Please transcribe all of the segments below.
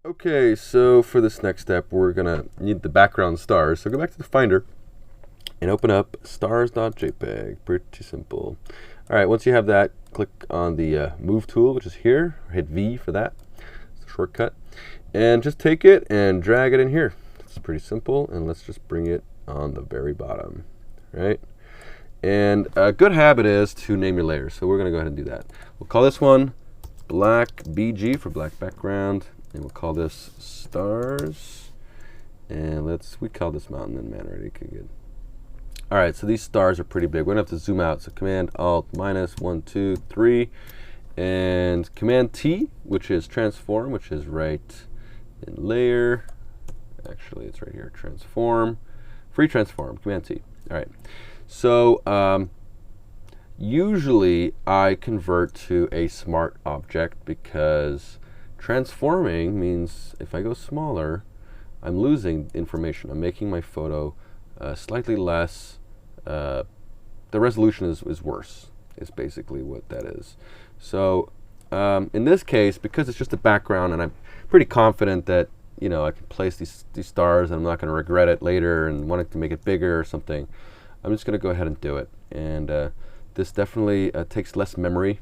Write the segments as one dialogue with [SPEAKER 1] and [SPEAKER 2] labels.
[SPEAKER 1] Okay, so for this next step, we're gonna need the background stars. So go back to the Finder and open up stars.jpg. Pretty simple. All right, once you have that, click on the Move tool, which is here. Hit V for that. It's a shortcut. And just take it and drag it in here. It's pretty simple, and let's just bring it on the very bottom, right? And a good habit is to name your layers. So we're gonna go ahead and do that. We'll call this one Black BG for black background. And we'll call this stars. And we call this mountain and man already. Okay, good. All right, so these stars are pretty big. We're gonna have to zoom out. So Command Alt minus 1, 2, 3, and Command T, which is transform, which is right in layer. Actually, it's right here. Transform, free transform. Command T. All right. So usually I convert to a smart object because transforming means if I go smaller, I'm losing information. I'm making my photo slightly less. The resolution is worse, is basically what that is. So in this case, because it's just a background and I'm pretty confident that I can place these stars and I'm not going to regret it later and wanting to make it bigger or something, I'm just going to go ahead and do it. And this definitely takes less memory.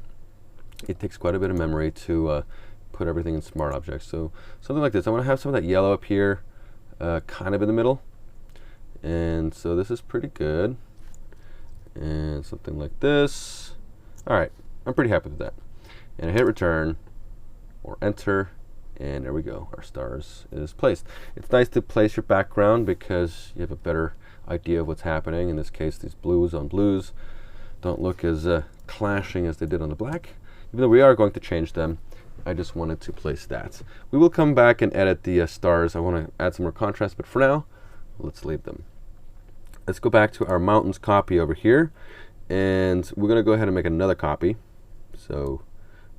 [SPEAKER 1] It takes quite a bit of memory to put everything in smart objects. So something like this. I want to have some of that yellow up here, kind of in the middle. And so this is pretty good. And something like this. All right, I'm pretty happy with that. And I hit return or enter, and there we go. Our stars is placed. It's nice to place your background because you have a better idea of what's happening. In this case, these blues on blues don't look as clashing as they did on the black. Even though we are going to change them, I just wanted to place that. We will come back and edit the stars. I want to add some more contrast, but for now, let's leave them. Let's go back to our mountains copy over here, and we're going to go ahead and make another copy. So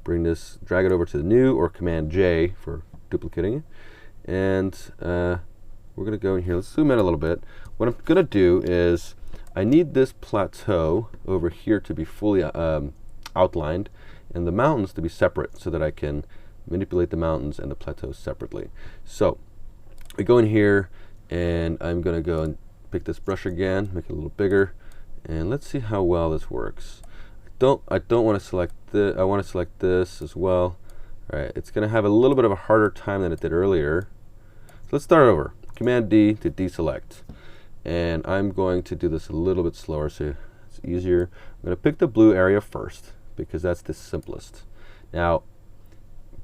[SPEAKER 1] bring this, drag it over to the new, or Command J for duplicating it. And we're going to go in here. Let's zoom in a little bit. What I'm going to do is I need this plateau over here to be fully outlined, and the mountains to be separate so that I can manipulate the mountains and the plateaus separately. So we go in here, and I'm going to go and pick this brush again, make it a little bigger, and let's see how well this works. I don't want to select this. I want to select this as well. All right, it's going to have a little bit of a harder time than it did earlier. So let's start over. Command D to deselect, and I'm going to do this a little bit slower so it's easier. I'm going to pick the blue area first, because that's the simplest. Now,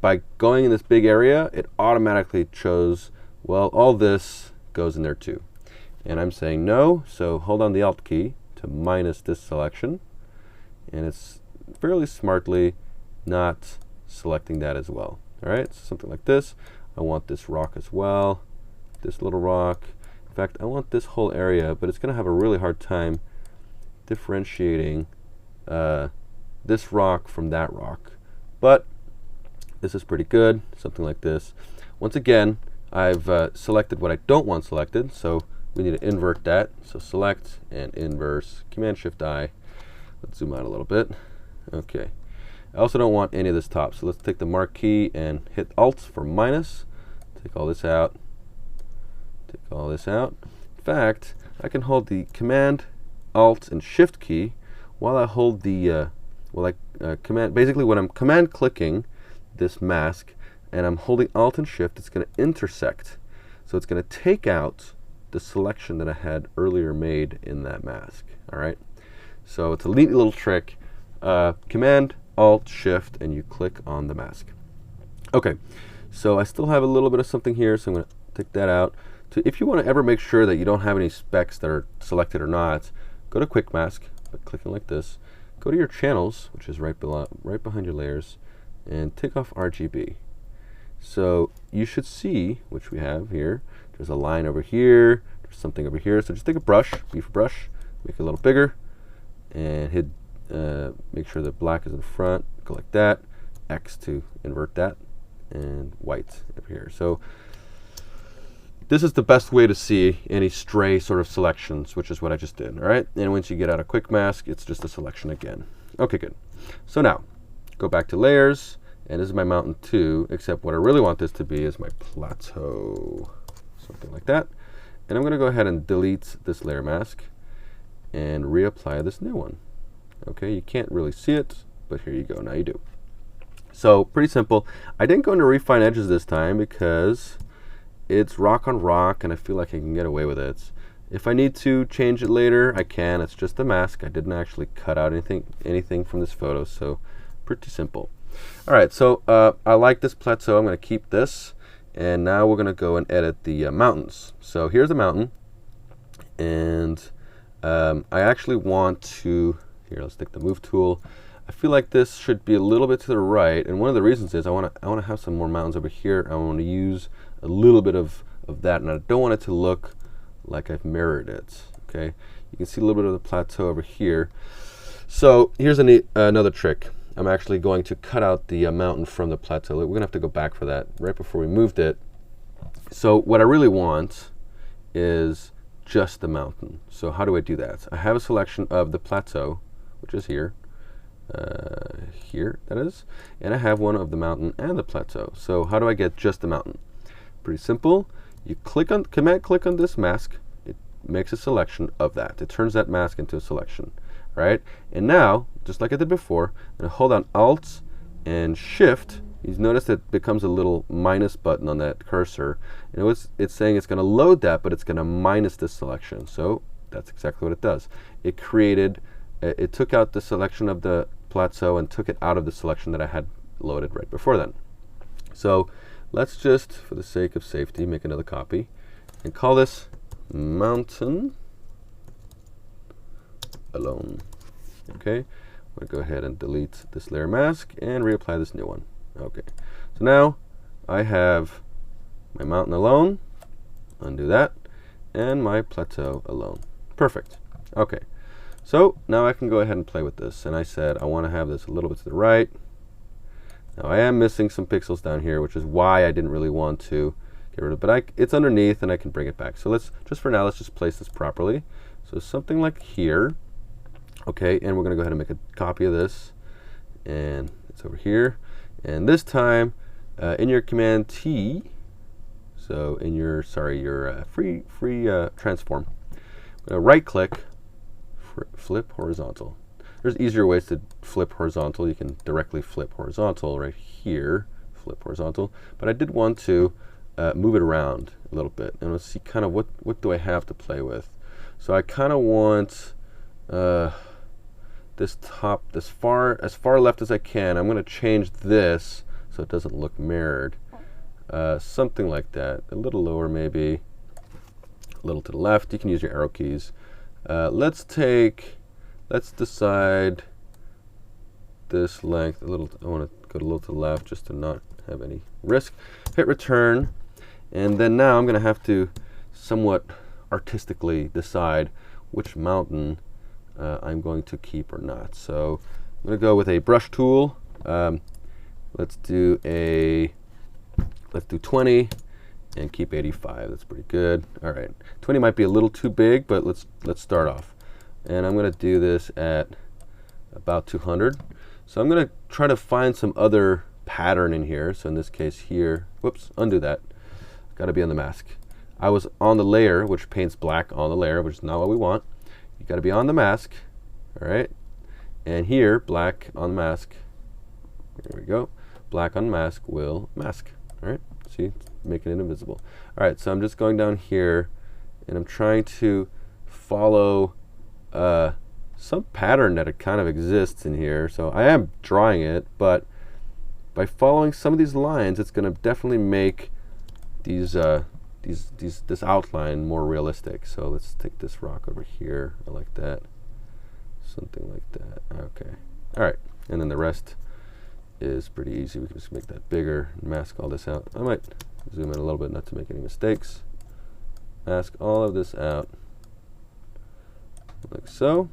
[SPEAKER 1] by going in this big area, it automatically chose, well, all this goes in there too. And I'm saying no, so hold on the Alt key to minus this selection. And it's fairly smartly not selecting that as well. All right, so something like this. I want this rock as well, this little rock. In fact, I want this whole area, but it's going to have a really hard time differentiating this rock from that rock. But this is pretty good, something like this. Once again, I've selected what I don't want selected, so we need to invert that. So select and inverse, Command Shift I. Let's zoom out a little bit. Okay. I also don't want any of this top, so let's take the mark key and hit Alt for minus. Take all this out. Take all this out. In fact, I can hold the Command, Alt, and Shift key while I hold the command. Basically, when I'm command clicking this mask and I'm holding Alt and Shift, it's going to intersect. So it's going to take out the selection that I had earlier made in that mask. All right. So it's a neat little trick. Command, Alt, Shift, and you click on the mask. Okay. So I still have a little bit of something here, so I'm going to take that out. If you want to ever make sure that you don't have any specks that are selected or not, go to Quick Mask by clicking like this. Go to your channels, which is right behind your layers, and take off RGB. So you should see, which we have here, there's a line over here, there's something over here. So just take a brush, B for brush, make it a little bigger, and hit, make sure that black is in front, go like that, X to invert that, and white over here. So this is the best way to see any stray sort of selections, which is what I just did. All right, and once you get out of Quick Mask, it's just a selection again. Okay, good. So now, go back to layers And this is my mountain too, except what I really want this to be is my plateau. Something like that. And I'm going to go ahead and delete this layer mask and reapply this new one. Okay, you can't really see it, but here you go, now you do. So pretty simple. I didn't go into refine edges this time because it's rock on rock and I feel like I can get away with it. If I need to change it later, I can. It's just a mask. I didn't actually cut out anything from this photo, so pretty simple. All right, so I like this plateau. I'm going to keep this, and now we're going to go and edit the mountains. So here's the mountain, and I actually want to, here, let's take the move tool. I feel like this should be a little bit to the right, and one of the reasons is I want to have some more mountains over here. I want to use a little bit of that, and I don't want it to look like I've mirrored it. Okay, you can see a little bit of the plateau over here. So here's another trick. I'm actually going to cut out the mountain from the plateau. We're gonna have to go back for that right before we moved it. So what I really want is just the mountain. So how do I do that? I have a selection of the plateau, which is here, that is, and I have one of the mountain and the plateau. So how do I get just the mountain? Pretty simple. You command click on this mask. It makes a selection of that. It turns that mask into a selection, right? And now, just like I did before, I'm going to hold down Alt and Shift. You notice that it becomes a little minus button on that cursor. And it's saying it's going to load that, but it's going to minus this selection. So that's exactly what it does. It took out the selection of the plateau and took it out of the selection that I had loaded right before then. So let's just, for the sake of safety, make another copy and call this mountain alone. Okay, I'm going to go ahead and delete this layer mask and reapply this new one. Okay, so now I have my mountain alone, undo that, and my plateau alone. Perfect. Okay, so now I can go ahead and play with this, and I said I want to have this a little bit to the right. Now I am missing some pixels down here, which is why I didn't really want to get rid of it, but it's underneath and I can bring it back. So for now, let's just place this properly. So something like here. Okay, and we're going to go ahead and make a copy of this, and it's over here. And this time, in your Command T, so in your free transform, right-click, flip horizontal. There's easier ways to flip horizontal. You can directly flip horizontal right here, flip horizontal. But I did want to move it around a little bit, and let's see kind of what do I have to play with. So I kind of want this top, as far left as I can. I'm going to change this so it doesn't look mirrored. Something like that. A little lower maybe. A little to the left. You can use your arrow keys. Let's decide this length a little. I want to go a little to the left just to not have any risk. Hit return, and then now I'm going to have to somewhat artistically decide which mountain I'm going to keep or not. So I'm going to go with a brush tool. Let's do 20 and keep 85. That's pretty good. All right, 20 might be a little too big, but let's start off. And I'm going to do this at about 200. So I'm going to try to find some other pattern in here. So in this case here, whoops, undo that. Got to be on the mask. I was on the layer, which paints black on the layer, which is not what we want. You got to be on the mask, all right? And here, black on the mask. There we go. Black on mask will mask, all right? See, making it invisible. All right, so I'm just going down here, and I'm trying to follow some pattern that kind of exists in here. So I am drawing it, but by following some of these lines, it's going to definitely make this outline more realistic. So let's take this rock over here. I like that. Something like that. Okay. All right. And then the rest is pretty easy. We can just make that bigger and mask all this out. I might zoom in a little bit not to make any mistakes. Mask all of this out like so.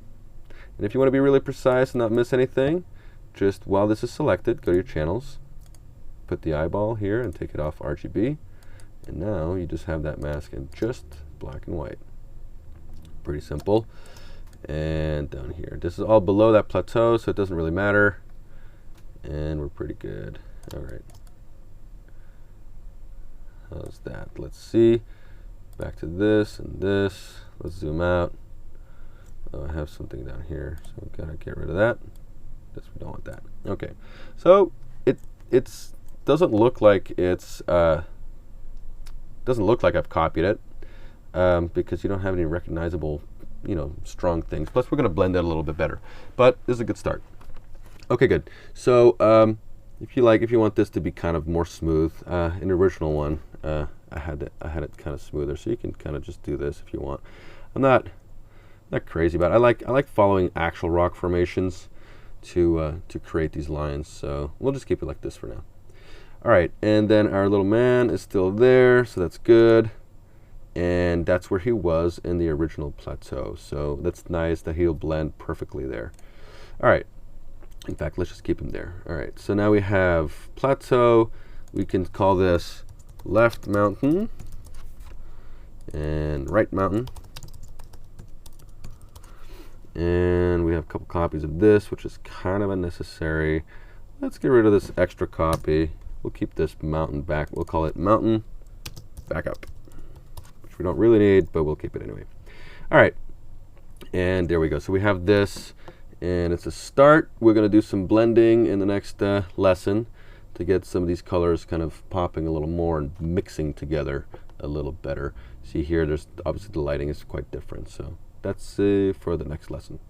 [SPEAKER 1] And if you want to be really precise and not miss anything, just while this is selected, go to your channels, put the eyeball here and take it off RGB. And now you just have that mask in just black and white. Pretty simple. And down here, this is all below that plateau, so it doesn't really matter. And we're pretty good. All right. How's that? Let's see. Back to this and this. Let's zoom out. Oh, I have something down here, so I've got to get rid of that. We don't want that. Okay. So it doesn't look like it's doesn't look like I've copied it because you don't have any recognizable, strong things. Plus, we're going to blend that a little bit better. But this is a good start. Okay, good. So if you want this to be kind of more smooth, in the original one, I had it kind of smoother. So you can kind of just do this if you want. I'm not crazy about it. I like following actual rock formations to create these lines. So we'll just keep it like this for now. All right, and then our little man is still there, so that's good. And that's where he was in the original plateau. So that's nice that he'll blend perfectly there. All right. In fact, let's just keep him there. All right, so now we have plateau. We can call this left mountain and right mountain. And we have a couple copies of this, which is kind of unnecessary. Let's get rid of this extra copy. We'll keep this mountain back. We'll call it mountain backup, which we don't really need, but we'll keep it anyway. All right, and there we go. So we have this, and it's a start. We're going to do some blending in the next lesson to get some of these colors kind of popping a little more and mixing together a little better. See here, there's obviously the lighting is quite different. So that's for the next lesson.